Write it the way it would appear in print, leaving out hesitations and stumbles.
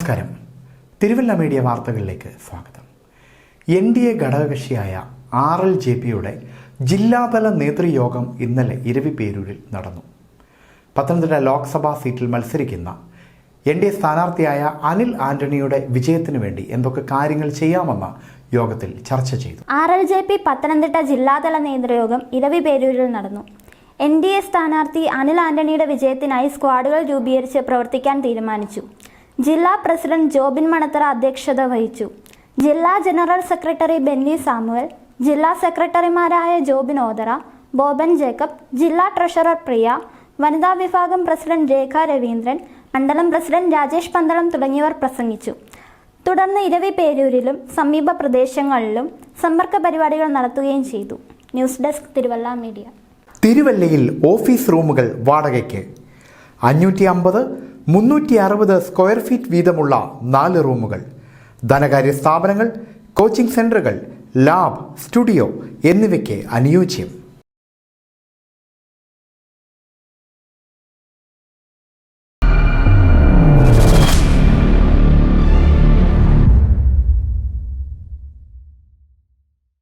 നമസ്കാരം. തിരുവല്ല മീഡിയ വാർത്തകളിലേക്ക് സ്വാഗതം. NDA ഘടകകക്ഷിയായ RLJPയുടെ ജില്ലാതല നേതൃയോഗം ഇന്നലെ ഇരവിപേരൂരിൽ നടന്നു. പത്തനംതിട്ട ലോക്സഭാ സീറ്റിൽ മത്സരിക്കുന്ന NDA സ്ഥാനാർത്ഥിയായ അനിൽ ആന്റണിയുടെ വിജയത്തിനു വേണ്ടി എന്തൊക്കെ കാര്യങ്ങൾ ചെയ്യാമെന്ന് യോഗത്തിൽ ചർച്ച ചെയ്തു. RLJP പത്തനംതിട്ട ജില്ലാതല നേതൃയോഗം ഇരവിപേരൂരിൽ നടന്നു. NDA സ്ഥാനാർത്ഥി അനിൽ ആന്റണിയുടെ വിജയത്തിനായി സ്ക്വാഡുകൾ രൂപീകരിച്ച് പ്രവർത്തിക്കാൻ തീരുമാനിച്ചു. ജില്ലാ പ്രസിഡന്റ് ജോബിൻ മണത്തറ അധ്യക്ഷത വഹിച്ചു. ജില്ലാ ജനറൽ സെക്രട്ടറി ബെന്നി സാമുവൽ, ജില്ലാ സെക്രട്ടറിമാരായ ജോബിൻ ഓതറ, ബോബൻ ജേക്കബ്, ജില്ലാ ട്രഷറർ പ്രിയ, വനിതാ വിഭാഗം പ്രസിഡന്റ് രേഖ രവീന്ദ്രൻ, മണ്ഡലം പ്രസിഡന്റ് രാജേഷ് പന്തളം തുടങ്ങിയവർ പ്രസംഗിച്ചു. തുടർന്ന് ഇരവിപേരൂരിലും സമീപ പ്രദേശങ്ങളിലും സമ്പർക്ക പരിപാടികൾ നടത്തുകയും ചെയ്തു. News desk Thiruvalla media. തിരുവല്ലയിൽ ഓഫീസ് റൂമുകൾ വാടകയ്ക്ക് 550, 360 സ്ക്വയർ ഫീറ്റ് വീതമുള്ള 4 റൂമുകൾ. ധനകാര്യ സ്ഥാപനങ്ങൾ, കോച്ചിംഗ് സെന്ററുകൾ, ലാബ്, സ്റ്റുഡിയോ എന്നിവയ്ക്ക് അനുയോജ്യം.